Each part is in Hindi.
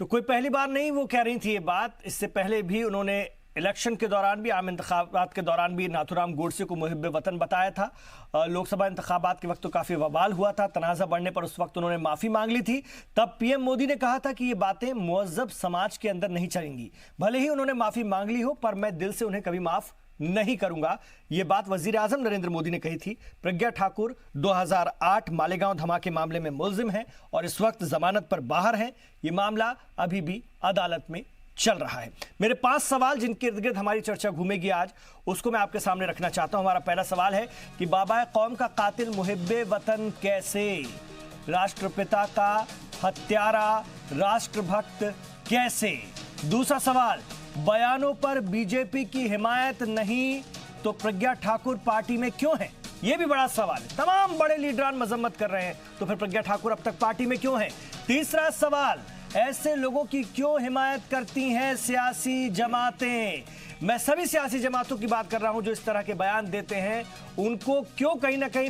तो कोई पहली बार नहीं वो कह रही थी ये बात। इससे पहले भी उन्होंने इलेक्शन के दौरान भी, आम इंतखाबात के दौरान भी नाथूराम गोडसे को मुहिब्बे वतन बताया था। लोकसभा इंतखाबात के वक्त तो काफ़ी बवाल हुआ था, तनाज़ा बढ़ने पर उस वक्त उन्होंने माफ़ी मांग ली थी। तब पीएम मोदी ने कहा था कि ये बातें मुअज़्ज़ब समाज के अंदर नहीं चलेंगी। भले ही उन्होंने माफ़ी मांग ली हो, पर मैं दिल से उन्हें कभी माफ़ नहीं करूंगा। ये बात वजीर आजम नरेंद्र मोदी ने कही थी। प्रज्ञा ठाकुर 2008 मालेगांव धमाके मामले में मुल्जिम हैं और इस वक्त जमानत पर बाहर हैं। ये मामला अभी भी अदालत में चल रहा है। मेरे 5 सवाल जिनके इर्द गिर्द हमारी चर्चा घूमेगी आज, उसको मैं आपके सामने रखना चाहता हूं। हमारा पहला सवाल है कि बाबा कौम का कातिल मुहिब्बे वतन कैसे, राष्ट्रपिता का हत्यारा राष्ट्रभक्त कैसे। दूसरा सवाल, बयानों पर बीजेपी की हिमायत नहीं तो प्रज्ञा ठाकुर पार्टी में क्यों है? यह भी बड़ा सवाल है। तमाम बड़े लीडरान मजम्मत कर रहे हैं, तो फिर प्रज्ञा ठाकुर अब तक पार्टी में क्यों है? तीसरा सवाल, ऐसे लोगों की क्यों हिमायत करती हैं सियासी जमातें? मैं सभी सियासी जमातों की बात कर रहा हूं जो इस तरह के बयान देते हैं, उनको क्यों कहीं ना कहीं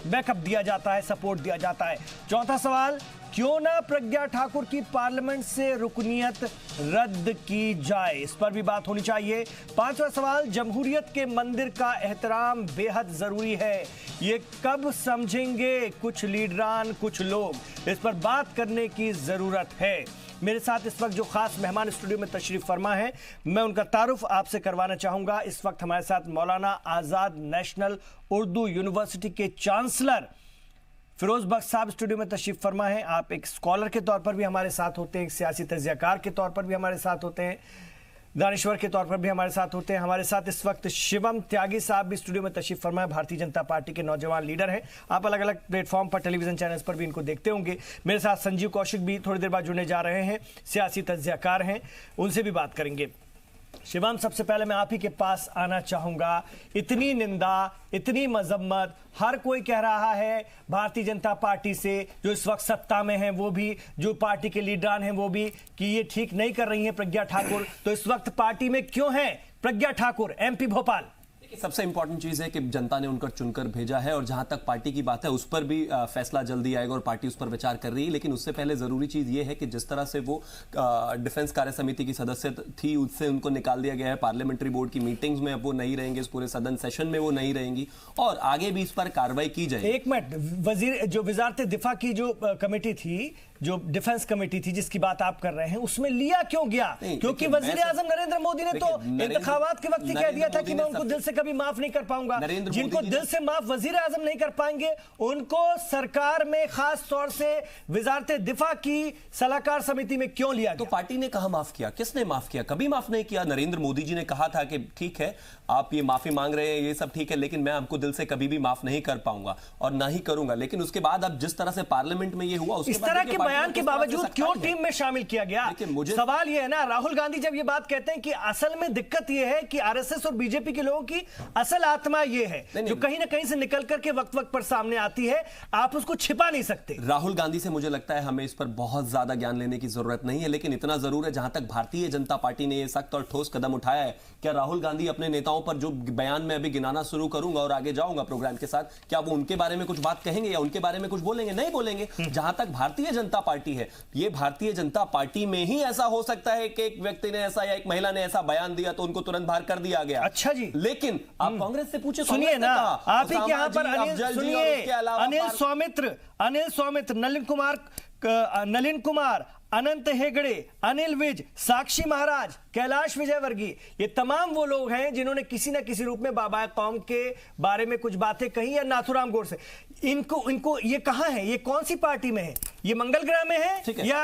बैकअप दिया जाता है, सपोर्ट दिया जाता है। चौथा सवाल, क्यों ना प्रज्ञा ठाकुर की पार्लियामेंट से रुकनीयत रद्द की जाए, इस पर भी बात होनी चाहिए। पांचवा सवाल, जमहूरियत के मंदिर का एहतराम बेहद जरूरी है, ये कब समझेंगे कुछ लीडरान, कुछ लोग? इस पर बात करने की जरूरत है। मेरे साथ इस वक्त जो खास मेहमान स्टूडियो में तशरीफ फरमा है, मैं उनका तारुफ आपसे करवाना चाहूंगा। इस वक्त हमारे साथ मौलाना आजाद नेशनल उर्दू यूनिवर्सिटी के चांसलर फिरोज बख्श साहब स्टूडियो में तशरीफ फरमा है। आप एक स्कॉलर के तौर पर भी हमारे साथ होते हैं, एक सियासी तज्ज़ियाकार के तौर पर भी हमारे साथ होते हैं, दानिश्वर के तौर पर भी हमारे साथ होते हैं। हमारे साथ इस वक्त शिवम त्यागी साहब भी स्टूडियो में तशरीफ फरमा है, भारतीय जनता पार्टी के नौजवान लीडर हैं। आप अलग अलग प्लेटफॉर्म पर, टेलीविजन चैनल्स पर भी इनको देखते होंगे। मेरे साथ संजीव कौशिक भी थोड़ी देर बाद जुड़ने जा रहे हैं, सियासी तज्ज़ियाकार हैं, उनसे भी बात करेंगे। शिवम, सबसे पहले मैं आप ही के पास आना चाहूंगा। इतनी निंदा, इतनी मजम्मत, हर कोई कह रहा है भारतीय जनता पार्टी से, जो इस वक्त सत्ता में है वो भी, जो पार्टी के लीडरान हैं वो भी, कि ये ठीक नहीं कर रही हैं प्रज्ञा ठाकुर। तो इस वक्त पार्टी में क्यों है प्रज्ञा ठाकुर, एमपी भोपाल? सबसे इंपॉर्टेंट चीज है कि जनता ने उनकर चुनकर भेजा है, और जहां तक पार्टी की बात है उस पर भी फैसला जल्दी आएगा और पार्टी उस पर विचार कर रही है। लेकिन उससे पहले जरूरी चीज ये है कि जिस तरह से वो डिफेंस कार्य समिति की सदस्य थी, उससे उनको निकाल दिया गया है। पार्लियामेंट्री बोर्ड की मीटिंग्स में अब वो नहीं रहेंगे, इस पूरे सदन सेशन में वो नहीं रहेंगी, और आगे भी इस पर कार्रवाई की जाए। एक मिनट, वजीर जो वजारत दिफा की जो कमेटी थी, जो डिफेंस कमेटी थी जिसकी बात आप कर रहे हैं, उसमें लिया क्यों गया? क्योंकि वजीर आजम नरेंद्र मोदी ने तो इंतखाबात के वक्त ही कह दिया था कि मैं उनको दिल से कभी माफ नहीं कर पाऊंगा। जिनको दिल से माफ वजीर आजम नहीं कर पाएंगे, उनको सरकार में खास तौर से वजारत दिफा की सलाहकार समिति में क्यों लिया गया? तो पार्टी ने कहा माफ किया? किसने माफ किया? कभी माफ नहीं किया। नरेंद्र मोदी जी ने कहा था कि ठीक है, आप ये माफी मांग रहे हैं, ये सब ठीक है, लेकिन मैं आपको दिल से कभी भी माफ नहीं कर पाऊंगा और ना ही करूंगा। लेकिन उसके बाद अब जिस तरह से पार्लियामेंट में ये हुआ, उसके इस तरह के बयान के बावजूद क्यों टीम में शामिल किया गया? मुझे सवाल ये है ना, राहुल गांधी जब ये बात कहते हैं कि असल में दिक्कत ये है कि आरएसएस और बीजेपी के लोगों की असल आत्मा ये है जो कहीं ना कहीं से निकल करके वक्त वक्त पर सामने आती है, आप उसको छिपा नहीं सकते। राहुल गांधी से मुझे लगता है हमें इस पर बहुत ज्यादा ज्ञान लेने की जरूरत नहीं है, लेकिन इतना जरूर है, जहां तक भारतीय जनता पार्टी ने यह सख्त और ठोस कदम उठाया है, क्या राहुल गांधी अपने नेताओं पर जो बयान मैं अभी गिनाना शुरू करूंगा और आगे जाऊंगा प्रोग्राम के साथ, क्या वो उनके बारे में कुछ बात कहेंगे या उनके बारे में कुछ बोलेंगे? नहीं बोलेंगे। जहां तक भारतीय जनता पार्टी है, ये भारतीय जनता पार्टी में ही ऐसा हो सकता है कि एक व्यक्ति ने ऐसा या एक महिला ने ऐसा बयान दिया तो उनको तुरंत बाहर कर दिया गया। अच्छा जी, लेकिन आप कांग्रेस से पूछे, सुनिए ना, आप ही के यहां पर अनिल सौमित्र, नलिन कुमार, अनंत हेगड़े, अनिल विज, साक्षी महाराज, कैलाश विजयवर्गीय, ये तमाम वो लोग हैं जिन्होंने किसी न किसी रूप में बाबा कौम के बारे में कुछ बातें कही, या नाथूराम गोडसे। इनको ये कहां है, ये कौन सी पार्टी में है? ये मंगल ग्रह में है या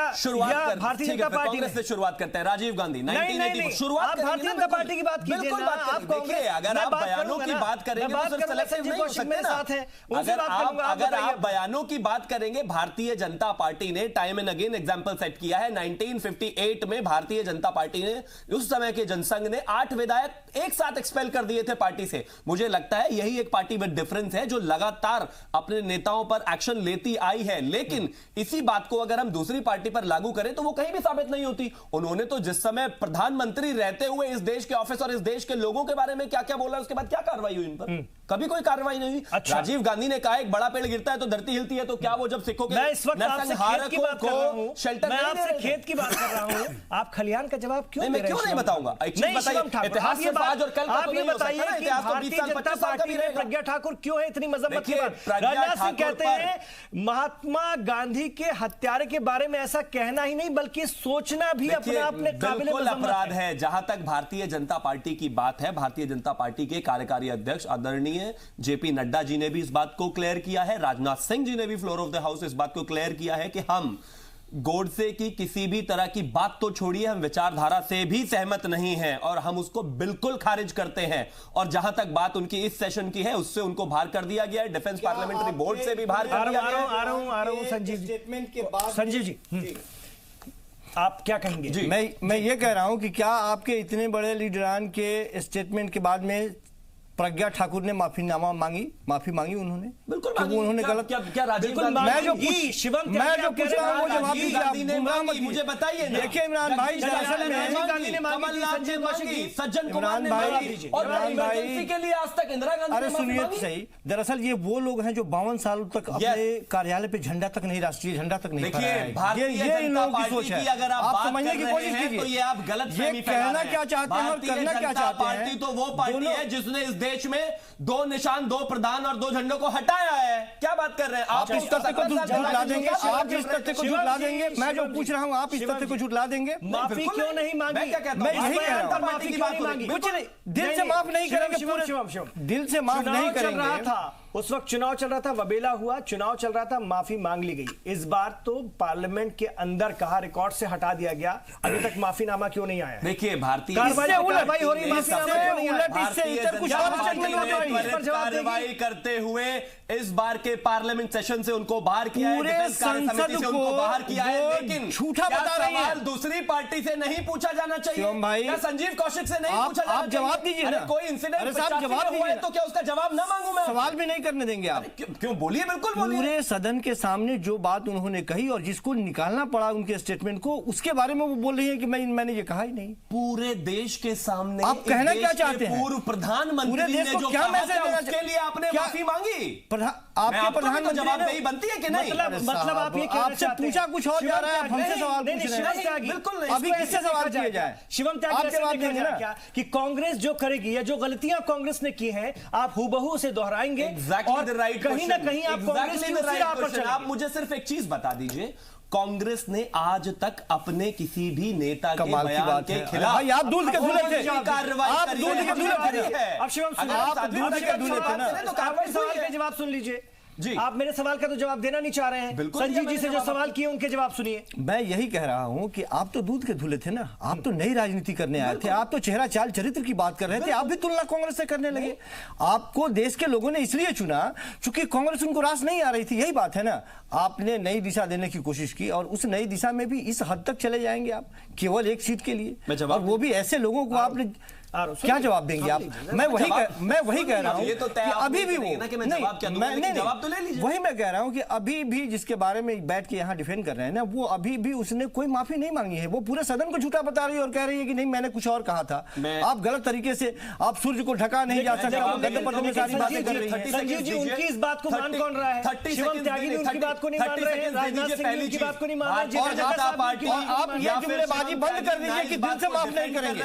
भारतीय जनता पार्टी में? शुरुआत करते हैं। राजीव गांधी, नहीं, शुरुआत भारतीय जनता पार्टी की बात कीजिए ना। देखिए, अगर आप बयानों की बात करेंगे तो सिर्फ सेलेक्टिव नहीं हो सकते ना। अगर आप बयानों की बात करेंगे, भारतीय जनता पार्टी ने time and again example set किया है। 1958 में भारतीय जनता पार्टी ने, उस समय के जनसंघ ने 8 विधायक एक साथ एक्सपेल कर दिए थे पार्टी से। मुझे लगता है यही एक पार्टी में डिफरेंस है जो लगातार अपने नेताओं पर एक्शन लेती आई है। लेकिन इसी बात को अगर हम दूसरी पार्टी पर लागू करें तो वो कहीं भी साबित नहीं होती। उन्होंने तो जिस समय प्रधानमंत्री रहते हुए इस देश के ऑफिस और इस देश के लोगों के बारे में क्या क्या बोला, उसके बाद क्या कार्रवाई हुई इन पर? कभी कोई कार्रवाई नहीं हुई। अच्छा। राजीव गांधी ने कहा एक बड़ा पेड़ गिरता है तो धरती हिलती है, तो क्या वो जब सिखों के मैं इस वक्त आपसे खेत की बात कर रहा हूं, शेल्टर मैं आपसे खेत की बात कर रहा हूं, आप खलिहान का जवाब क्यों मैं क्यों नहीं बताऊंगा? एक चीज बताइए, इतिहास सिर्फ आज और कल का तो नहीं हो सकता ना, इतिहास तो 20 साल 25 साल का भी रहेगा। प्रज्ञा ठाकुर क्यों है इतनी मजम्मत की बात? राजनाथ सिंह कहते हैं महात्मा गांधी के हत्यारे के बारे में ऐसा कहना ही नहीं बल्कि सोचना भी अपने आप में काबिल अपराध है। जहां तक भारतीय जनता पार्टी की बात है, भारतीय जनता पार्टी के कार्यकारी अध्यक्ष आदरणीय जेपी नड्डा जी ने भी इस बात को क्लियर किया है, राजनाथ सिंह जी ने भी फ्लोर ऑफ द हाउस इस बात को क्लियर किया है कि हम गोडसे की किसी भी तरह की बात तो छोड़िए, हम विचारधारा से भी सहमत नहीं हैं और हम उसको बिल्कुल खारिज करते हैं। और जहां तक बात उनकी इस सेशन की है, उससे उनको बाहर कर दिया गया है, डिफेंस पार्लियामेंट्री बोर्ड से भी बाहर कर दिया गया है। आ रहा हूं संजीव स्टेटमेंट के बाद संजीव जी आप क्या कहेंगे? जी मैं ये कह रहा हूं कि क्या आपके इतने बड़े लीडरान के स्टेटमेंट के बाद में प्रज्ञा ठाकुर ने माफी मांगी उन्होंने? बिल्कुल उन्होंने गलत क्या राजीव गांधी मैं जो पूछ रहा हूं वो जवाब दीजिए। मुझे बताइए ना। देखिए इमरान भाई, दरअसल सज्जन कुमार ने मांगी और इमरजेंसी के लिए आज तक इंदिरा गांधी। अरे सुनिए तो सही, दरअसल ये वो लोग हैं जो 52 साल तक अपने कार्यालय पे झंडा तक नहीं, राष्ट्रीय झंडा तक नहीं फहराया है। ये इन लोगों की सोच है। अगर आप समझने की कोशिश कीजिए तो ये आप गलत ये कहना क्या चाहते हैं और करना क्या चाहते हैं। तो वो पार्टी है जिसने इस देश में 2 निशान, 2 प्रधान और 2 झंडों को हटाया है। क्या बात कर रहे हैं आप? इस तथ्य को झुठला देंगे, आप इस तथ्य को झुठला देंगे। मैं जो पूछ रहा हूं आप इस तथ्य को झुठला देंगे। माफी क्यों नहीं मांगी? मैं क्या कहता हूं, मैं यही कह रहा हूं, माफी क्यों नहीं मांगी? कुछ नहीं, दिल से माफ नहीं करेंगे, दिल से माफ नहीं करेंगे। उस वक्त चुनाव चल रहा था, वबेला हुआ, चुनाव चल रहा था, माफी मांग ली गई। इस बार तो पार्लियामेंट के अंदर कहा, रिकॉर्ड से हटा दिया गया। अभी तक माफीनामा क्यों नहीं आया? देखिए भारतीय कार्रवाई हो रही है, कार्रवाई करते हुए इस बार के पार्लियामेंट सेशन से उनको बाहर किया है, डिफेंस कार्य समिति से उनको बाहर किया है। लेकिन झूठा बता रही है। सवाल दूसरी पार्टी से नहीं पूछा जाना चाहिए भाई, क्या संजीव कौशिक से नहीं पूछा जाना चाहिए? जवाब दीजिए ना। कोई इंसिडेंट जवाब हुआ है तो क्या उसका जवाब ना मांगू मैं? सवाल भी नहीं करने देंगे आप। क्यों? बोलिए, बिल्कुल बोलिए। पूरे सदन के सामने जो बात उन्होंने कही और जिसको निकालना पड़ा उनके स्टेटमेंट को, उसके बारे में वो बोल रही है कि मैंने ये कहा ही नहीं। पूरे देश के सामने आप कहना क्या चाहते हैं? पूर्व प्रधानमंत्री ने जो क्या मैसेज देना उसके लिए आपने माफी मांगी? आपके प्रधानमंत्री जवाबदेही बनती है कि नहीं? मतलब आप ये आपसे पूछा कुछ और जा रहा है, आप हमसे सवाल पूछ रहे हैं। बिल्कुल नहीं। अभी किससे सवाल किया जाए? शिवम त्यागी कि कांग्रेस जो करेगी या जो गलतियां कांग्रेस ने की हैं, आप हूबहू से दोहराएंगे और कहीं ना कहीं आप कांग्रेस की उसी राह पर चलेंगे। आप मुझे सिर्फ एक चीज बता दीजिए, कांग्रेस ने आज तक अपने किसी भी नेता के बयान के खिलाफ आप दूध के धुले थे, कार्रवाई आप दूध के धुले थे। अब शिवम आप दूध के धुले थे ना, तो कार्रवाई सवाल का जवाब सुन लीजिए जी। आप मेरे सवाल का तो जवाब देना नहीं चाह रहे हैं। संजीव जी से जो सवाल किए उनके जवाब सुनिए। मैं यही कह रहा हूं कि आप तो दूध के धुले थे ना, आप तो नई राजनीति करने आए थे, आप तो चेहरा चाल चरित्र की बात कर रहे थे, आप भी तुलना कांग्रेस से करने लगे। आपको देश के लोगों ने इसलिए चुना क्योंकि कांग्रेस उनको रास नहीं आ रही थी, यही बात है ना। आपने नई दिशा देने की कोशिश की और उस नई दिशा में भी इस हद तक चले जाएंगे आप केवल एक सीट के लिए, और वो भी ऐसे लोगों को आपने क्या जवाब देंगे आप? मैं वही कह रहा हूं कि अभी भी वो नहीं, वही मैं कह रहा हूं कि अभी भी जिसके बारे में बैठ के यहाँ डिफेंड कर रहे हैं ना, वो अभी भी उसने कोई माफी नहीं मांगी है। वो पूरे सदन को झूठा बता रही है और कह रही है कि नहीं मैंने कुछ और कहा था। आप गलत तरीके से, आप सूर्य को ढका नहीं जा सकता, सारी बातें कर रही है। संजीव जी उनकी इस बात को मान कौन रहा है? शिवम त्यागी उनकी बात को नहीं मान रहे हैं, राजनाथ सिंह उनकी बात को नहीं मान रहे हैं। आप ये जुमलेबाजी बंद कर दीजिए कि दिल से माफ नहीं करेंगे।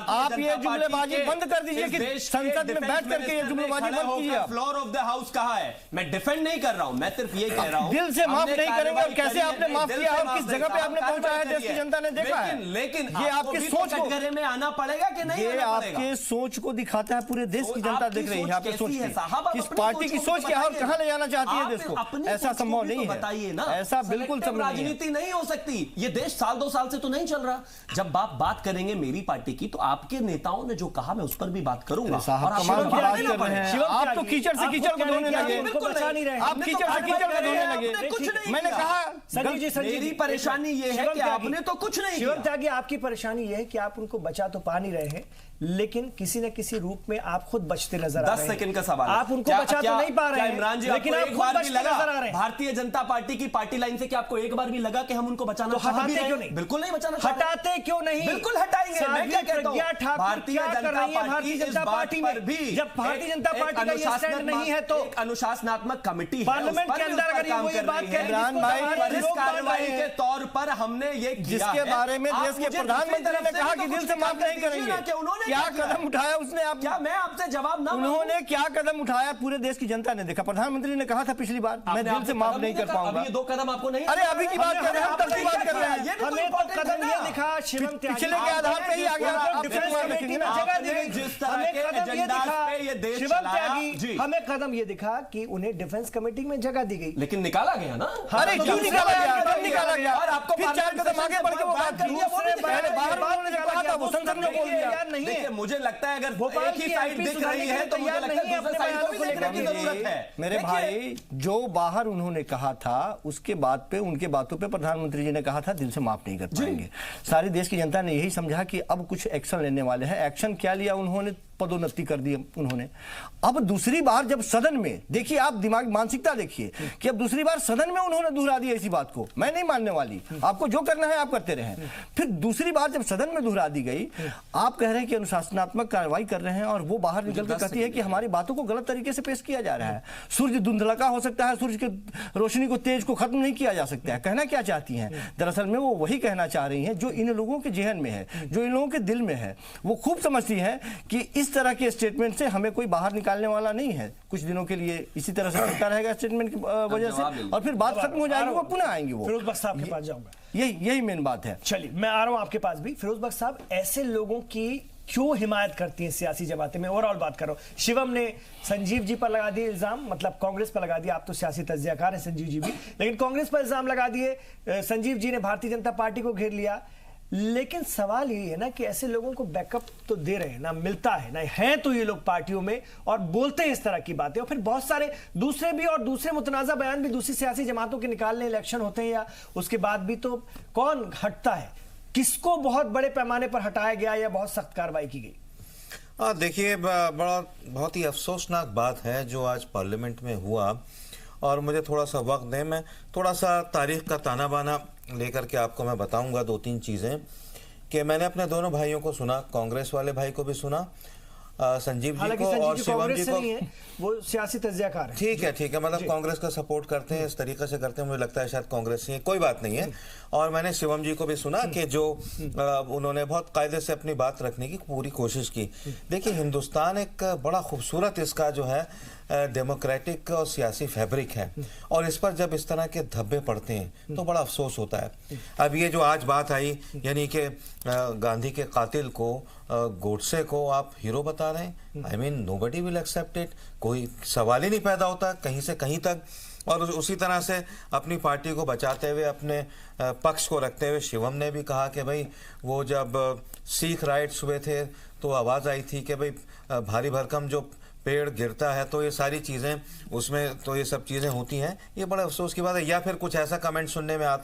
आप ये जुमलेबाजी बंद कर दीजिए कि संसद में बैठ करके ये जुमलेबाजी बंद कीजिए। फ्लोर ऑफ द हाउस कहा है, मैं डिफेंड नहीं कर रहा हूं, मैं सिर्फ ये कह रहा हूं दिल से माफ नहीं करेंगे। और कैसे आपने माफ किया और किस जगह पे आपने पहुंचाया देश की जनता ने देखा है। लेकिन ये आपकी सोच को कटघरे में आना पड़ेगा कि नहीं? ये आपके सोच को दिखाता है, पूरे देश की जनता देख रही है आपकी सोच किस पार्टी की सोच क्या है और कहां ले जाना चाहती है देश को। ऐसा संभव नहीं है, बताइए ना। ऐसा बिल्कुल संभव नहीं है। राजनीति नहीं हो सकती, ये देश साल 2 साल से तो नहीं चल रहा। जब आप बात करेंगे मेरी पार्टी की, तो आपके नेताओं ने जो कहा मैं उस पर भी बात करूंगा। साहब कमाल की बात कर रहे हैं आप, तो कीचड़ से कीचड़ को धोने लगे। आप कीचड़ से कीचड़ को धोने लगे। मैंने कहा मेरी परेशानी ये है कि आपने तो कुछ नहीं शिवम त्यागी, आपकी परेशानी ये है कि आप उनको बचा तो पा नहीं रहे हैं, लेकिन किसी न किसी रूप में आप खुद बचते नजर आ रहे हैं। 10 सेकंड का सवाल, आप उनको बचा तो नहीं पा रहे हैं, इमरान जी, लेकिन आप एक खुद बार भी बचते नजर आ रहे हैं। भारतीय जनता पार्टी की पार्टी लाइन से क्या आपको एक बार भी लगा कि हम उनको बचाना हटाते क्यों नहीं? बिल्कुल नहीं बचाना, हटाते क्यों नहीं? बिल्कुल हटाएंगे। मैं क्या कहता हूं, भारतीय जनता पार्टी में भी जब भारतीय जनता पार्टी का ये स्टैंड नहीं है तो एक अनुशासनात्मक कमेटी पार्लियामेंट के अंदर अगर ये वही बात कह रही है, इस कार्रवाई के तौर पर हमने ये जिसके बारे में देश के प्रधानमंत्री ने कहा कि दिल से माफ नहीं करेंगे, उन्होंने क्या कदम उठाया उसने? आप क्या मैं आपसे जवाब ना, उन्होंने क्या कदम उठाया पूरे देश की जनता ने देखा। प्रधानमंत्री ने कहा था पिछली बार, मैं दिल से माफ नहीं कर पाऊंगा। ये 2 कदम आपको नहीं, अरे अभी की बात कर रहे हैं, हम तब की बात कर रहे हैं। हमें तो कदम ये दिखा शिवम त्यागी, पिछले के आधार पे ही आ गया, डिफेंस कमेटी में जगह दी गई। जिस तरह के एजेंडा पे ये देश चलाया, हमें कदम ये दिखा कि उन्हें डिफेंस कमेटी में जगह दी गई, लेकिन निकाला गया ना। अरे क्यों निकाला गया? कब निकाला गया? और आपको फिर 4 कदम आगे बढ़ के वो बात कर लिया, पहले बाहर उन्होंने जो कहा था वो संसद में बोल दिया। देखिए, मुझे लगता है अगर एक ही साइड दिख रही है तो मुझे लगता है दूसरे साइड को भी देखने की जरूरत है। मेरे भाई, जो बाहर उन्होंने कहा था उसके बाद पे उनके बातों पे प्रधानमंत्री जी ने कहा था दिल से माफ नहीं कर पाएंगे। सारी देश की जनता ने यही समझा कि अब कुछ एक्शन लेने वाले हैं। एक्शन क्या लिया उन्होंने? पदोन्नति कर दी उन्होंने। अब दूसरी बार जब सदन में, देखिए आप दिमाग मानसिकता देखिए कि अब दूसरी बार सदन में उन्होंने दोहरा दिया इसी बात को, मैं नहीं मानने वाली, आपको जो करना है आप करते रहें। फिर दूसरी बार जब सदन में दोहरा दी गई, आप कह रहे हैं कि अनुशासनात्मक कार्रवाई कर रहे हैं और वो बाहर निकल कर कहती है कि हमारी बातों को गलत तरीके से पेश किया जा रहा है। सूर्य धुंधलका हो सकता है, सूर्य की रोशनी को, तेज को खत्म नहीं किया जा सकता है। कहना क्या चाहती हैं? दरअसल में वो वही कहना चाह रही हैं जो इन लोगों के जेहन में है, जो इन लोगों के दिल में है। वो खूब समझती हैं कि इस तरह के स्टेटमेंट से हमें कोई बाहर निकालने वाला नहीं है। कुछ दिनों के लिए इसी तरह से चलता रहेगा स्टेटमेंट की वजह से, और फिर बात खत्म हो जाएगी, वो पुनः आएंगे। वो फिरोज बख्श साहब के पास जाऊंगा, यही मेन बात है। चलिए मैं आ रहा हूं आपके पास भी। फिरोज बख्श साहब, ऐसे लोगों की क्यों हिमायत करती हैं सियासी जमातें? में ओवरऑल बात कर रहा हूं। शिवम ने संजीव जी पर लगा दिए इल्जाम, मतलब कांग्रेस पर लगा दिया। आप तो सियासी तज्जियाकार हैं संजीव जी भी, लेकिन कांग्रेस पर इल्जाम लगा दिए। संजीव जी ने भारतीय जनता पार्टी को घेर लिया। लेकिन सवाल ये है ना कि ऐसे लोगों को बैकअप तो दे रहे हैं ना, मिलता है ना, हैं तो ये लोग पार्टियों में और बोलते हैं इस तरह की बातें, और फिर बहुत सारे दूसरे भी और दूसरे मुतनाज़ा बयान भी दूसरी सियासी जमातों के निकालने इलेक्शन होते हैं या उसके बाद भी, तो कौन हटता है? किसको बहुत बड़े पैमाने पर हटाया गया या बहुत सख्त कार्रवाई की गई? देखिए, बहुत ही अफसोसनाक बात है जो आज पार्लियामेंट में हुआ, और मुझे थोड़ा सा वक्त दें, मैं थोड़ा सा तारीख का ताना बाना लेकर के आपको मैं बताऊंगा 2-3 चीज़ें कि मैंने अपने दोनों भाइयों को सुना, कांग्रेस वाले भाई को भी सुना, संजीव जी को और शिवम जी को। वो सियासी तज्जियाकार है। ठीक है, मतलब कांग्रेस का सपोर्ट करते हैं, इस तरीके से करते हैं, मुझे लगता है शायद कांग्रेस ही है, कोई बात नहीं है। और मैंने शिवम जी को भी सुना कि जो उन्होंने बहुत कायदे से अपनी बात रखने की पूरी कोशिश की। देखिए, हिंदुस्तान एक बड़ा खूबसूरत इसका जो है डेमोक्रेटिक और सियासी फैब्रिक है, और इस पर जब इस तरह के धब्बे पड़ते हैं तो बड़ा अफसोस होता है। अब ये जो आज बात आई, यानी कि गांधी के कातिल को, गोडसे को आप हीरो बता रहे हैं, I mean nobody will accept it, कोई सवाल ही नहीं पैदा होता कहीं से कहीं तक। और उसी तरह से अपनी पार्टी को बचाते हुए, अपने पक्ष को रखते हुए, शिवम ने भी कहा कि भाई वो जब सिख राइट्स हुए थे तो आवाज़ आई थी कि भाई भारी भरकम जो पेड़ गिरता है तो ये सारी चीज़ें उसमें, तो ये सब चीज़ें होती हैं। ये बड़ा अफसोस की बात है। या फिर कुछ ऐसा कमेंट सुनने में आया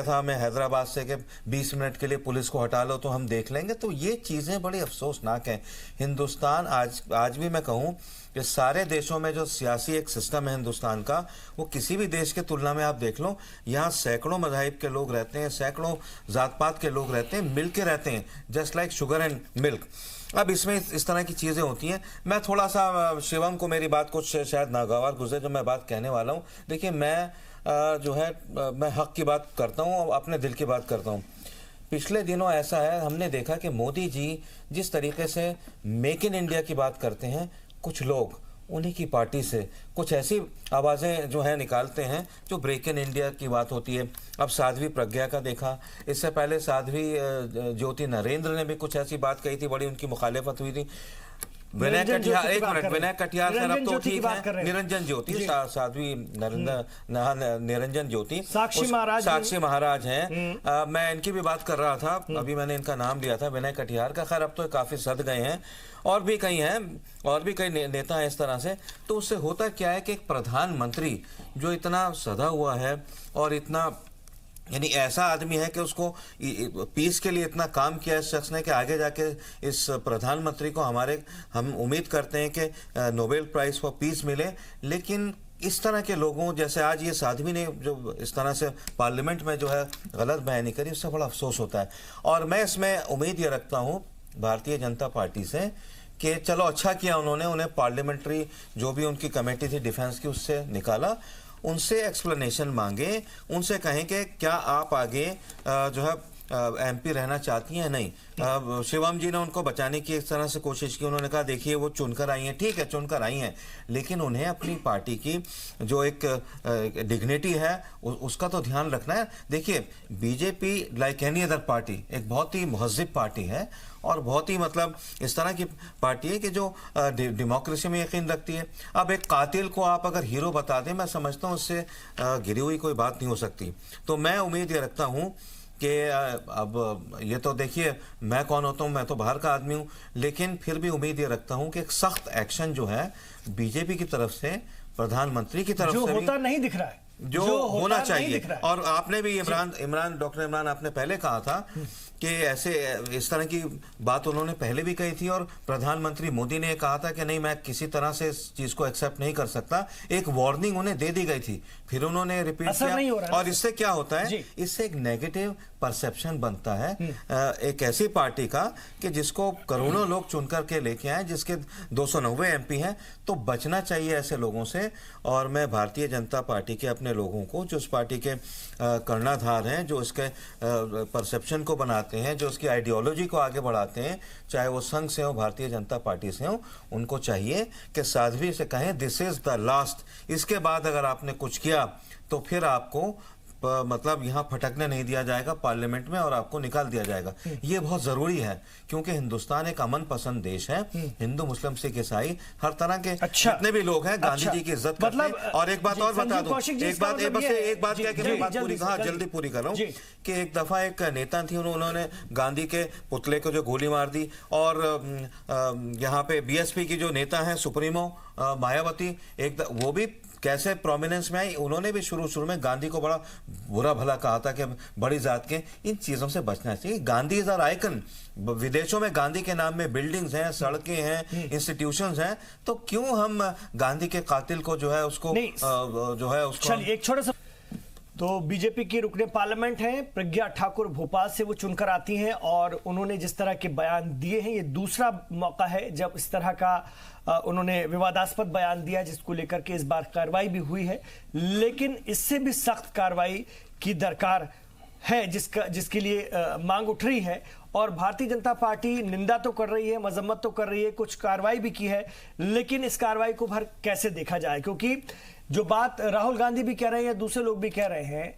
था हमें हैदराबाद से कि 20 मिनट के लिए पुलिस को हटा लो तो हम देख लेंगे। तो ये चीज़ें बड़ी अफसोसनाक हैं। हिंदुस्तान आज भी मैं कहूँ कि सारे देशों में जो सियासी एक सिस्टम है हिंदुस्तान का, वो किसी भी देश के तुलना में आप देख लो, यहाँ सैकड़ों मज़ाहिब के लोग रहते हैं, सैकड़ों जात पात के लोग रहते हैं, मिल के रहते हैं, just like sugar and milk. अब इसमें इस तरह की चीज़ें होती हैं। मैं थोड़ा सा शिवम को मेरी बात कुछ शायद नागवार गुजरे जो मैं बात कहने वाला हूँ। देखिए, मैं हक की बात करता हूँ और अपने दिल की बात करता हूँ। पिछले दिनों ऐसा है, हमने देखा कि मोदी जी जिस तरीके से मेक इन इंडिया की बात करते हैं, कुछ लोग उन्हीं की पार्टी से कुछ ऐसी आवाज़ें जो है निकालते हैं जो ब्रेक इन इंडिया की बात होती है। अब साध्वी प्रज्ञा का देखा, इससे पहले साध्वी ज्योति नरेंद्र ने भी कुछ ऐसी बात कही थी, बड़ी उनकी मुखालिफत हुई थी। विनय कटियार, एक मिनट, विनय कटियार सर अब तो ठीक है, निरंजन ज्योति, साध्वी निरंजन ज्योति, साक्षी महाराज हैं। मैं इनकी भी बात कर रहा था, अभी मैंने इनका नाम लिया था, विनय कटियार का। खैर अब तो काफी सद गए हैं, और भी कई हैं, और भी कई नेता हैं इस तरह से। तो उससे होता क्या है कि एक प्रधानमंत्री जो इतना सदा हुआ है और इतना यानी ऐसा आदमी है कि उसको पीस के लिए इतना काम किया इस शख्स ने कि आगे जाके इस प्रधानमंत्री को हम उम्मीद करते हैं कि नोबेल प्राइज फॉर पीस मिले। लेकिन इस तरह के लोगों जैसे आज ये साध्वी ने जो इस तरह से पार्लियामेंट में जो है गलत बयानी करी, उससे बड़ा अफसोस होता है। और मैं इसमें उम्मीद ये रखता हूँ भारतीय जनता पार्टी से कि चलो अच्छा किया उन्होंने, उन्हें पार्लियामेंट्री जो भी उनकी कमेटी थी डिफेंस की उससे निकाला, उनसे एक्सप्लेनेशन मांगे, उनसे कहें कि क्या आप आगे जो है एमपी रहना चाहती हैं? नहीं। शिवम जी ने उनको बचाने की इस तरह से कोशिश की, उन्होंने कहा देखिए वो चुनकर आई हैं, ठीक है चुनकर आई हैं, लेकिन उन्हें अपनी पार्टी की जो एक डिग्निटी है उसका तो ध्यान रखना है। देखिए BJP like any other party एक बहुत ही महज़िब पार्टी है और बहुत ही मतलब इस तरह की पार्टी है कि जो डेमोक्रेसी में यकीन रखती है। अब एक कातिल को आप अगर हीरो बता दें, मैं समझता हूँ उससे गिरी हुई कोई बात नहीं हो सकती। तो मैं उम्मीद ये रखता हूँ कि अब ये तो देखिए मैं कौन होता हूँ, मैं तो बाहर का आदमी हूँ, लेकिन फिर भी उम्मीद ये रखता हूँ कि एक सख्त एक्शन जो है बीजेपी की तरफ से, प्रधानमंत्री की तरफ से होता नहीं दिख रहा है, जो होना चाहिए। और आपने भी डॉक्टर इमरान आपने पहले कहा था कि ऐसे इस तरह की बात उन्होंने पहले भी कही थी, और प्रधानमंत्री मोदी ने कहा था कि नहीं मैं किसी तरह से इस चीज को एक्सेप्ट नहीं कर सकता। एक वार्निंग उन्हें दे दी गई थी, फिर उन्होंने रिपीट किया, और इससे क्या होता है, इससे एक नेगेटिव परसेप्शन बनता है एक ऐसी पार्टी का कि जिसको करोड़ों लोग चुनकर के लेके आए, जिसके 290 एमपी हैं। तो बचना चाहिए ऐसे लोगों से। और मैं भारतीय जनता पार्टी के अपने लोगों को, जो इस पार्टी के कर्णधार हैं, जो इसके परसेप्शन को बनाते हैं, जो उसकी आइडियोलॉजी को आगे बढ़ाते हैं, चाहे वो संघ से हो, भारतीय जनता पार्टी से हो, उनको चाहिए कि साध्वी से कहें दिस इज द लास्ट। इसके बाद अगर आपने कुछ किया तो फिर आपको मतलब यहाँ फटकने नहीं दिया जाएगा पार्लियामेंट में, और आपको निकाल दिया जाएगा। ये बहुत जरूरी है क्योंकि हिंदुस्तान एक अमन पसंद देश है। हिंदू मुस्लिम सिख ईसाई हर तरह के जितने भी लोग हैं गांधी जी की इज्जत करते हैं। और एक बात और बता दूं, एक बात कह के मैं बात पूरी जल्दी पूरी कर रहा हूँ कि एक दफा एक नेता थी, उन्होंने गांधी के पुतले को जो गोली मार दी। और यहाँ पे बीएसपी की जो नेता है सुप्रीमो मायावती, वो भी कैसे प्रोमिनेंस में आई। उन्होंने भी शुरू में गांधी को बड़ा बुरा भला कहा था कि बड़ी जात के। इन चीजों से बचना चाहिए। Gandhi is our icon. विदेशों में गांधी के नाम में बिल्डिंग्स हैं, सड़कें हैं, इंस्टीट्यूशंस हैं, तो क्यों हम गांधी के कातिल को जो है उसको चलिए एक छोटा सा। तो बीजेपी की रुकने पार्लियामेंट हैं प्रज्ञा ठाकुर, भोपाल से वो चुनकर आती हैं, और उन्होंने जिस तरह के बयान दिए हैं, ये दूसरा मौका है जब इस तरह का उन्होंने विवादास्पद बयान दिया, जिसको लेकर के इस बार कार्रवाई भी हुई है। लेकिन इससे भी सख्त कार्रवाई की दरकार है, जिसके लिए मांग उठ रही है। और भारतीय जनता पार्टी निंदा तो कर रही है, मजम्मत तो कर रही है, कुछ कार्रवाई भी की है, लेकिन इस कार्रवाई को भर कैसे देखा जाए? क्योंकि जो बात राहुल गांधी भी कह रहे हैं या दूसरे लोग भी कह रहे हैं,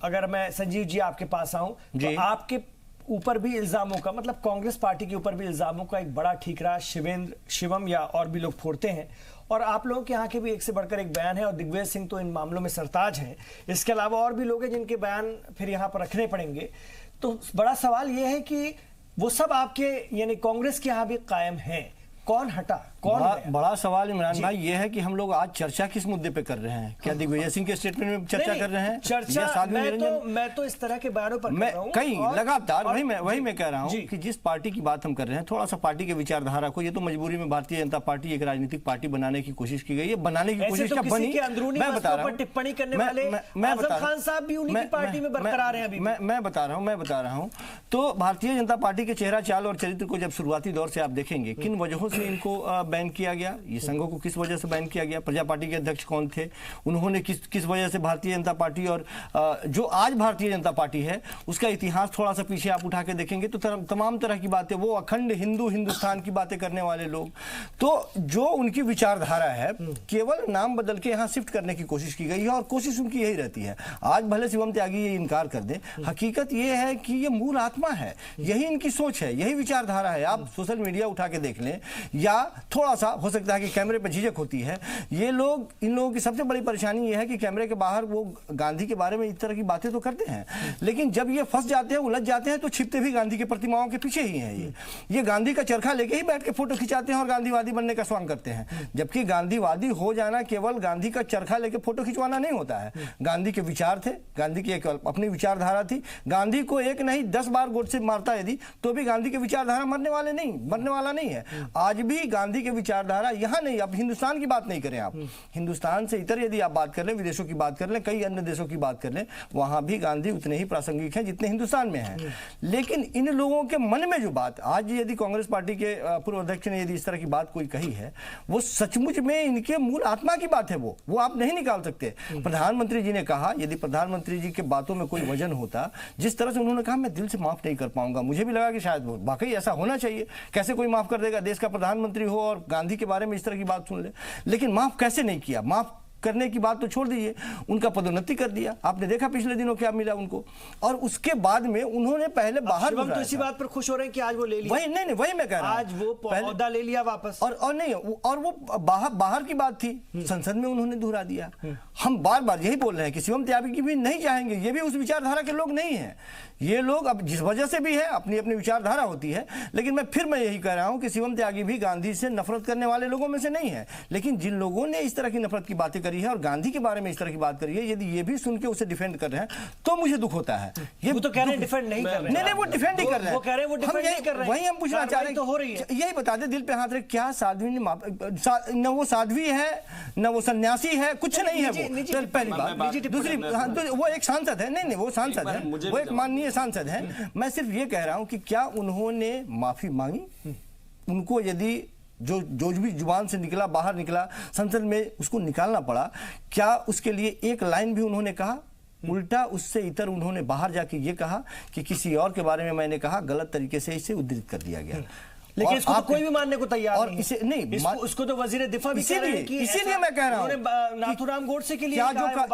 अगर मैं संजीव जी आपके पास आऊं तो आपके ऊपर भी इल्जामों का, मतलब कांग्रेस पार्टी के ऊपर भी इल्जामों का एक बड़ा ठीकरा शिवम या और भी लोग फोड़ते हैं, और आप लोगों के यहाँ के भी एक से बढ़कर एक बयान है, और दिग्विजय सिंह तो इन मामलों में सरताज हैं। इसके अलावा और भी लोग हैं जिनके बयान फिर यहाँ पर रखने पड़ेंगे। तो बड़ा सवाल यह है कि वो सब आपके यानी कांग्रेस के यहाँ भी कायम हैं, कौन हटा कौन? बड़ा सवाल इमरान भाई ये है कि हम लोग आज चर्चा किस मुद्दे पे कर रहे हैं? क्या दिग्विजय सिंह के स्टेटमेंट में चर्चा कर रहे हैं? चर्चा मैं तो इस तरह के बयानों पर मैं कई लगातार वही मैं कह रहा हूँ कि जिस पार्टी की बात हम कर रहे हैं, थोड़ा सा पार्टी के विचारधारा को, ये तो मजबूरी में भारतीय जनता पार्टी एक राजनीतिक पार्टी बनाने की कोशिश की गई है। बनाने की कोशिश क्या बनी, मैं बता रहा हूँ। टिप्पणी करने वाले आजम खान साहब भी उन्हीं की पार्टी में बरकरार हैं अभी। मैं बता रहा हूँ। तो भारतीय जनता पार्टी के चेहरा चाल और चरित्र को जब शुरुआती दौर से आप देखेंगे, किन वजहों से इनको बैन किया गया, ये संघों को किस वजह से बैन किया गया, प्रजा पार्टी के अध्यक्ष कौन थे, उन्होंने किस वजह से भारतीय जनता पार्टी और जो आज भारतीय जनता पार्टी है उसका इतिहास थोड़ा सा पीछे आप उठा के देखेंगे तो तमाम तरह की बातें, वो अखंड हिंदुस्तान की बातें करने वाले लोग, तो जो उनकी विचारधारा है केवल नाम बदल के यहाँ शिफ्ट करने की कोशिश की गई है और कोशिश उनकी यही रहती है। आज भले शिवम त्यागी ये इनकार कर दे, हकीकत ये है कि ये मूल आत्मा है, यही इनकी सोच है, यही विचारधारा है। आप सोशल मीडिया उठा के देख लें या थोड़ा सा हो सकता है कि कैमरे पर झिझक होती है, ये लोग, इन लोगों की सबसे बड़ी परेशानी ये है कि कैमरे के बाहर वो गांधी के बारे में इस तरह की बातें तो करते हैं, लेकिन जब ये फंस जाते हैं, उलझ जाते हैं, तो छिपते भी गांधी की प्रतिमाओं के पीछे ही हैं। ये गांधी का चरखा लेके ही बैठ के फोटो खिंचाते हैं और गांधीवादी बनने का स्वांग करते हैं, जबकि गांधीवादी हो जाना केवल गांधी का चरखा लेके फोटो खिंचवाना नहीं होता है। गांधी के विचार थे, गांधी की एक अपनी विचारधारा थी, गांधी को एक नहीं 10 बार गोडसे मारता यदि तो भी गांधी की विचारधारा मरने वाला नहीं है। आज भी गांधी की विचारधारा यहाँ नहीं, अब हिंदुस्तान की बात नहीं करें आप, हिंदुस्तान से इतर यदि आप बात कर लें, विदेशों की बात कर लें, कई अन्य देशों की बात कर लें, वहां भी गांधी उतने ही प्रासंगिक हैं जितने हिंदुस्तान में हैं। लेकिन इन लोगों के मन में जो बात आज यदि कांग्रेस पार्टी के पूर्व अध्यक्ष ने यदि इस तरह की बात कोई कही है, वो सचमुच में इनके मूल आत्मा की बात है, वो आप नहीं निकाल सकते। प्रधानमंत्री जी ने कहा, यदि प्रधानमंत्री जी के बातों में कोई वजन होता, जिस तरह से उन्होंने कहा, मैं दिल से माफ नहीं कर पाऊंगा, मुझे भी लगा कि शायद वाकई ऐसा होना चाहिए, कैसे कोई माफ कर देगा, देश का प्रधानमंत्री हो और गांधी के बारे में इस तरह की बात सुन ले, लेकिन माफ कैसे नहीं किया। माफ करने की बात तो छोड़ दीजिए, उनका पदोन्नति कर दिया, आपने देखा पिछले दिनों क्या मिला उनको, और उसके बाद में उन्होंने पहले बाहर, तो इसी बात पर खुश हो रहे हैं कि आज वो ले लिया, वही नहीं वही मैं कह रहा हूं, आज वो पौधा ले लिया वापस, और नहीं, और वो बाहर की बात थी, संसद में उन्होंने दोहरा दिया। हम बार बार यही बोल रहे हैं कि शिवम त्यागी भी नहीं चाहेंगे, ये भी उस विचारधारा के लोग नहीं है, ये लोग अब जिस वजह से भी है अपनी अपनी विचारधारा होती है, लेकिन मैं यही कह रहा हूं कि शिवम त्यागी भी गांधी से नफरत करने वाले लोगों में से नहीं है, लेकिन जिन लोगों ने इस तरह की नफरत की बातें करी है और गांधी के बारे में इस तरह की बात करी है, यदि ये भी सुन के उसे डिफेंड कर रहे हैं तो मुझे दुख होता है। ये तो कह रहे हैं डिफेंड नहीं कर रहे हैं, नहीं वो डिफेंड ही कर रहे हैं, वो कह रहे हैं वो डिफेंड नहीं कर रहे हैं, वही हम पूछना चाह रहे हैं, तो हो रही है। यही बता दे, दिल पे हाथ रख, क्या साध्वी ने न वो साध्वी है न वो सन्यासी है, कुछ नहीं है वो, पहली बात। दूसरी, वो एक सांसद है, नहीं वो सांसद है, वो एक माननीय सांसद है। मैं सिर्फ ये कह रहा हूं कि क्या उन्होंने माफी मांगी, उनको यदि जो भी जुबान से निकला, बाहर निकला, संसद में उसको निकालना पड़ा, क्या उसके लिए एक लाइन भी उन्होंने कहा? उल्टा उससे इतर उन्होंने बाहर जाके ये कहा कि किसी और के बारे में मैंने कहा, गलत तरीके से इसे उद्धृत कर दिया गया। लेकिन इसको तो कोई भी मानने को तैयार और नहीं, इसे नहीं, उसको तो वजीर दिफा भी कह रहे हैं कि इसीलिए मैं कह रहा हूं नाथूराम गोडसे के लिए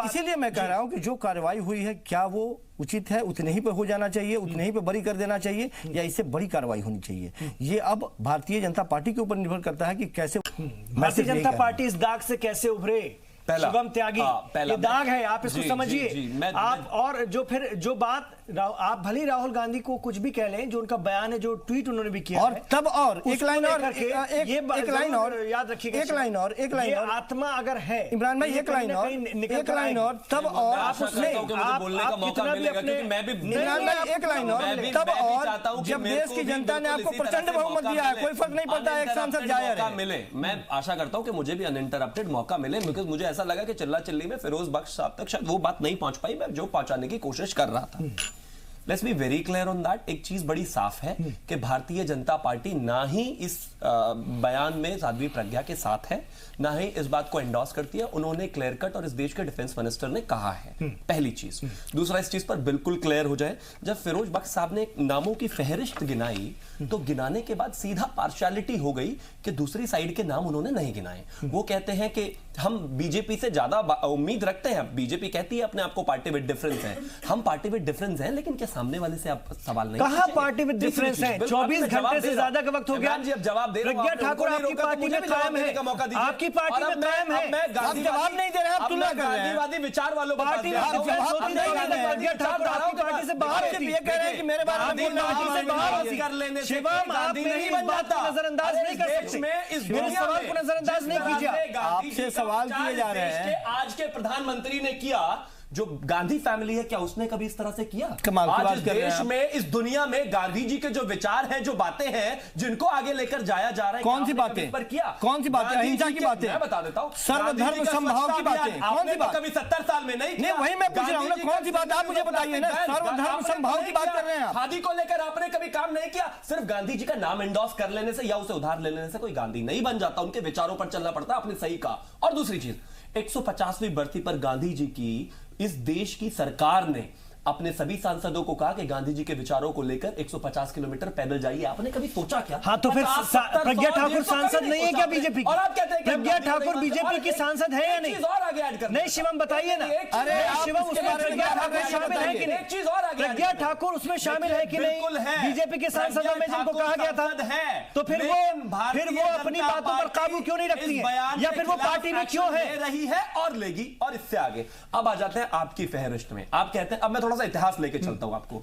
इसीलिए मैं कह रहा हूं कि जो कार्रवाई हुई है, क्या वो उचित है, उतने ही पे हो जाना चाहिए, उतने ही पे बरी कर देना चाहिए, या इससे बड़ी कार्रवाई होनी चाहिए? ये अब भारतीय जनता पार्टी के ऊपर निर्भर करता है कि कैसे भारतीय जनता पार्टी इस दाग से कैसे उभरे। शिवम त्यागी ये दाग है, आप इसको समझिए। आप और जो बात आप भले राहुल गांधी को कुछ भी कह लें, जो उनका बयान है, जो ट्वीट उन्होंने भी किया और है, तब और एक लाइन और एक लाइन और याद रखिएगा, एक लाइन और आत्मा अगर है इमरान भाई, एक लाइन और तब और आप बोलने का मौका मिलेगा, क्योंकि मैं भी इमरान भाई एक लाइन और तब और जब देश की जनता ने आपको प्रचंड बहुमत दिया है, कोई फर्क नहीं पड़ता एक सांसद जाया मिले। मैं आशा करता हूं कि मुझे भी अनइंटरप्टेड मौका मिले, बिकॉज मुझे ऐसा लगा कि चिल्ला चिल्ली में फिरोज बख्श साहब तक शायद वो बात नहीं पहुंच पाई, मैं जो पहुंचाने की कोशिश कर रहा था। Let's be very clear on that. एक चीज बड़ी साफ है कि भारतीय जनता पार्टी ना ही इस बयान में साध्वी प्रज्ञा के साथ है, ना ही इस बात को एंडोर्स करती है। उन्होंने क्लियर कट और इस देश के डिफेंस मिनिस्टर ने कहा है, पहली चीज। दूसरा, इस चीज पर बिल्कुल क्लियर हो जाए, जब फिरोज बख्श साहब ने नामों की फहरिस्त गिनाई तो गिनाने के बाद सीधा पार्शियलिटी हो गई कि दूसरी साइड के नाम उन्होंने नहीं गिनाए। वो कहते हैं कि हम बीजेपी से ज्यादा उम्मीद रखते हैं। बीजेपी कहती है अपने आप को पार्टी विद डिफरेंस है, हम पार्टी विद डिफरेंस हैं, लेकिन क्या सामने वाले से आप सवाल नहीं कहा पार्टी विद डिफरेंस है? 24 घंटे से ज्यादा का वक्त हो गया जी, अब जवाब दे रहा हूं। प्रज्ञा ठाकुर आपकी पार्टी में कायम है, आपकी पार्टी में कायम है, आप जवाब नहीं दे रहे हैं, आप तुलना कर रहे हैं। गांधीवादी विचार वालों को पार्टी में प्रज्ञा ठाकुर आपकी पार्टी से बाहर होती है, ये कह रहे हैं कि मेरे बारे में कर लेने से शिवम आप मेरी बात को नजरअंदाज नहीं कर सकते, मेरे सवाल को नजरअंदाज नहीं कीजिए। आपसे सवाल किए जा रहे हैं। आज के प्रधानमंत्री ने किया जो गांधी फैमिली है, क्या उसने कभी इस तरह से किया? आज इस देश में, इस दुनिया में गांधी जी के जो विचार हैं, जो बातें हैं, जिनको आगे लेकर जाया जा रहा है, कौन सी बातें पर किया? कौन सी बातें? अहिंसा की बातें, मैं बता देता हूं, सर्वधर्म समभाव की बातें, कौन सी बात? कभी 70 साल में नहीं, वही मैं पूछ रहा हूं ना, कौन सी बात? आप मुझे बताइए ना, सर्वधर्म समभाव की बात कर रहे हैं आप। खादी को लेकर आपने कभी काम नहीं किया। सिर्फ गांधी जी का नाम एंडोर्स कर लेने से या उसे उधार ले लेने से कोई गांधी नहीं बन जाता, उनके विचारों पर चलना पड़ता है। आपने सही कहा। और दूसरी चीज, 150वीं बरसी पर गांधी जी की इस देश की सरकार ने अपने सभी सांसदों को कहा कि गांधी जी के विचारों को लेकर 150 किलोमीटर पैदल जाइए। आपने कभी सोचा क्या? हाँ, तो फिर प्रज्ञा ठाकुर सांसद नहीं है क्या बीजेपी की? और आप कहते हैं प्रज्ञा ठाकुर बीजेपी की सांसद है या नहीं? और आगे ऐड कर, नहीं शिवम बताइए ना। अरे शिवम, उसमें प्रज्ञा ठाकुर शामिल है कि नहीं? एक चीज और आगे, प्रज्ञा ठाकुर उसमें शामिल है कि नहीं? बीजेपी के सांसदों में जिनको कहा गया था, तो फिर वो अपनी बातों पर काबू क्यों नहीं रखती है, या फिर वो पार्टी में क्यों है? रही है और लेगी। और इससे आगे अब आ जाते हैं आपकी फहरिस्त में। आप कहते हैं, अब मैं थोड़ा सा इतिहास लेके चलता हूं आपको।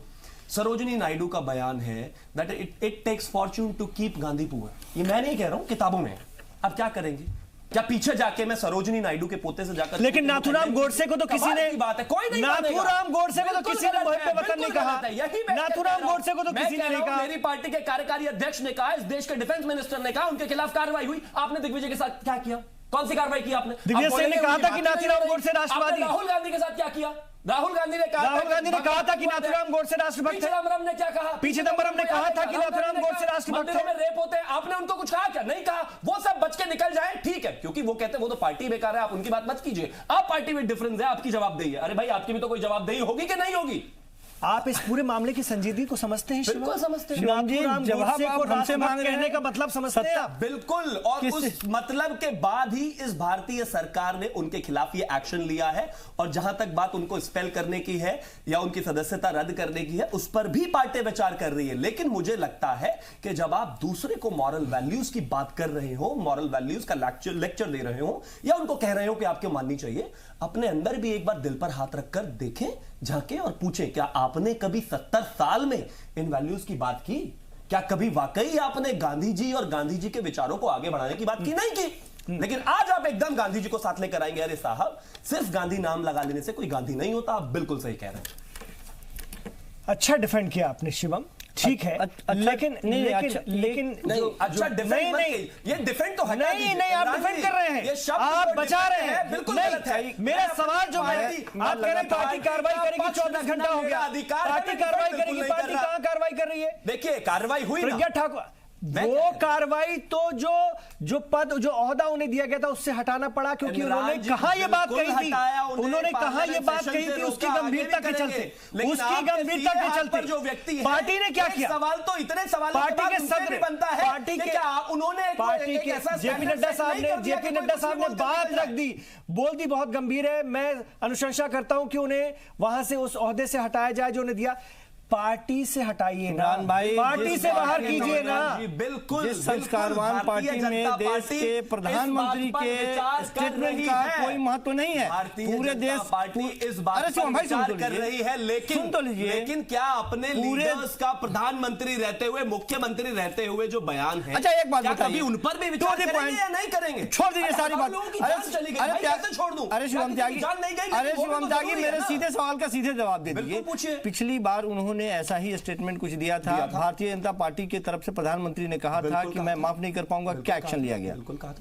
सरोजिनी नायडू का बयान है that it takes fortune to keep Gandhi poor. ये मैं नहीं कह रहा हूं, किताबों में। अब क्या करेंगे? क्या पीछे जाके मैं सरोजिनी नायडू के पोते से जाकर? लेकिन नाथूराम गोडसे को तो किसी ने, बात है, कोई नहीं, नाथूराम गोडसे को तो किसी ने मुहिब वतन नहीं कहा। नाथूराम गोडसे को तो किसी ने नहीं कहा। मेरी पार्टी के कार्यकारी अध्यक्ष ने कहा, इस देश के डिफेंस मिनिस्टर ने कहा, उनके खिलाफ कार्रवाई हुई। आपने दिग्विजय के साथ क्या किया? कौन सी कार्रवाई की आपने? दिग्विजय सिंह ने कहा था कि नाथूराम गोडसे राष्ट्रवादी। राहुल गांधी के साथ क्या किया? राहुल गांधी ने कहा था कि नाथूराम गोडसे राष्ट्रभक्त है। चिदंबरम ने क्या कहा? पी चिदंबरम ने कहा था कि नाथूराम गोडसे राष्ट्रभक्त है। मंदिरों में रेप होते हैं, आपने उनको कुछ कहा क्या? नहीं कहा। वो सब बच के निकल जाए, ठीक है, क्योंकि वो कहते हैं वो तो पार्टी बेकार है, आप उनकी बात मत कीजिए। आप पार्टी में डिफरेंस है, आपकी जवाबदेही है। अरे भाई, आपकी भी तो कोई जवाबदेही होगी कि नहीं होगी? आप इस पूरे मामले की संजीदगी को समझते हैं? बिल्कुल समझते हैं। शिवम जी, जवाब आप हमसे मांग कहने का मतलब समझते हैं आप? बिल्कुल। और उस मतलब के बाद ही इस भारतीय सरकार ने उनके खिलाफ ये एक्शन लिया है। और जहां तक बात उनको स्पेल करने की है या उनकी सदस्यता रद्द करने की है, उस पर भी पार्टी विचार कर रही है। लेकिन मुझे लगता है कि जब आप दूसरे को मॉरल वैल्यूज की बात कर रहे हो, मॉरल वैल्यूज का लेक्चर दे रहे हो, या उनको कह रहे हो कि आपको माननी चाहिए, अपने अंदर भी एक बार दिल पर हाथ रखकर देखें, झांकें और पूछें, क्या आपने कभी 70 साल में इन वैल्यूज की बात की? क्या कभी वाकई आपने गांधी जी और गांधी जी के विचारों को आगे बढ़ाने की बात की? नहीं की। लेकिन आज आप एकदम गांधी जी को साथ लेकर आएंगे। अरे साहब, सिर्फ गांधी नाम लगा लेने से कोई गांधी नहीं होता। आप बिल्कुल सही कह रहे हैं। अच्छा डिफेंड किया आपने शिवम, ठीक है। लेकिन अच्छा डिफेंड नहीं, ये डिफेंड तो हटा दीजिए। नहीं, आप डिफेंड कर रहे हैं, आप बचा रहे हैं। बिल्कुल गलत है। मेरा सवाल जो है, आप कह रहे हैं पार्टी कार्रवाई करेगी, 24 घंटा हो गया, पार्टी कार्रवाई करेगी। पार्टी कहां कार्रवाई कर रही है? देखिए, कार्रवाई हुई। प्रज्ञा ठाकुर, वो कार्रवाई तो जो पद, जो ओहदा उन्हें दिया गया था, उससे हटाना पड़ा, क्योंकि उन्होंने कहा ये बात कही थी, उन्होंने कहा ये बात कही थी, उसकी गंभीरता के चलते, उसकी गंभीरता के चलते जो व्यक्ति पार्टी ने क्या किया? सवाल तो इतने सवाल पार्टी के सदर बनता है, पार्टी के उन्होंने पार्टी के जेपी नड्डा साहब ने बात रख दी, बोल दी, बहुत गंभीर है। मैं अनुशंसा करता हूं कि उन्हें वहां से, उस ओहदे से हटाया जाए जो उन्हें दिया। पार्टी से हटाइए ना भाई, पार्टी से बाहर कीजिए ना। बिल्कुल, जिस संस्कारवान पार्टी में देश के प्रधानमंत्री के स्टेटमेंट का कोई महत्व नहीं है। पूरे देश पार्टी इस बात पर विचार कर रही है। लेकिन क्या अपने लीडर्स का प्रधानमंत्री रहते हुए, मुख्यमंत्री रहते हुए जो बयान है, अच्छा एक बात बताइए, उन पर भी विचार करेंगे या नहीं करेंगे? छोड़ दीजिए सारी बात। कैसे छोड़ दूं? अरे शिवम त्यागी, मेरे सीधे सवाल का सीधे जवाब दे दीजिए। पिछली बार उन्होंने ऐसा ही स्टेटमेंट कुछ दिया था। भारतीय जनता पार्टी की तरफ से प्रधानमंत्री ने कहा था कि मैं माफ नहीं कर पाऊंगा। क्या एक्शन लिया गया?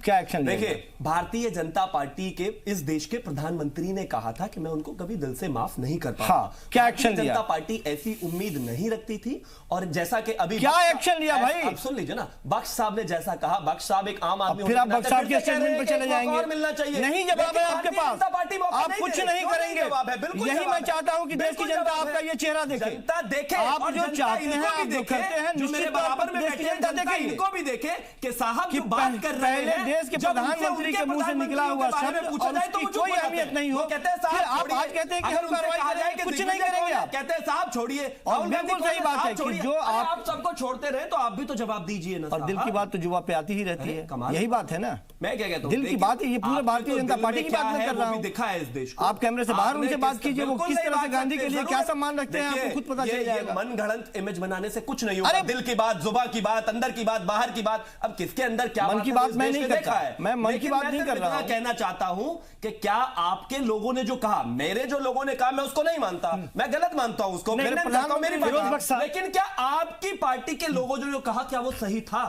क्या एक्शन लिया? देखिए, भारतीय जनता पार्टी के, इस देश के प्रधानमंत्री ने कहा था कि मैं उनको कभी दिल से माफ नहीं कर पाऊंगा। हाँ, क्या एक्शन लिया? जनता पार्टी ऐसी उम्मीद नहीं रखती थी। और जैसा कि अभी क्या एक्शन लिया भाई? अब सुन लीजिए ना, बख्श साहब ने जैसा कहा, बख्श साहब एक आम आदमी, फिर आप बख्श साहब के स्टेटमेंट पे चले जाएंगे। मिलना चाहिए। नहीं जवाब है आपके पास, आप कुछ नहीं करेंगे। यही मैं चाहता हूं कि देश की जनता आपका ये चेहरा देखे। आप जो चाहते हैं, आप जो करते हैं, जो मेरे बराबर में बैठे हैं, जनता इनको भी देखे कि साहब जो बात कर रहे हैं, पहले देश के प्रधानमंत्री के मुंह से निकला हुआ शब्द, पूछा जाए तो कोई अहमियत नहीं हो, कहते हैं साहब आप आज कहते हैं कि हम कार्रवाई करेंगे, कुछ नहीं करेंगे आप। कहते हैं साहब छोड़िए, और बिल्कुल सही बात है कि जो आप सबको छोड़ते रहे तो आप भी तो जवाब दीजिए ना। और दिल की बात तो जुबा पे आती ही रहती है, यही बात है ना। मैं क्या कहता हूं, दिल की बात है, ये पूरे भारतीय जनता पार्टी की बात मैं कर रहा हूं। दिखा है इस देश को, आप कैमरे से बाहर उनसे बात कीजिए, वो किस तरह से गांधी के लिए क्या सम्मान रखते हैं आपको खुद पता चल जाएगा। मन गढ़ंत इमेज बनाने से कुछ नहीं होगा। दिल की बात, जुबान की बात, अंदर की बात, बाहर की बात, अब किसके अंदर क्या मन की बात मैं नहीं करता, मैं मन की बात नहीं कर रहा हूं। कहना चाहता हूं कि क्या आपके लोगों ने जो कहा, मेरे जो लोगों ने कहा, मैं उसको नहीं मानता, मैं गलत मानता हूं उसको, लेकिन क्या आपकी पार्टी के लोगों जो कहा क्या वो सही था?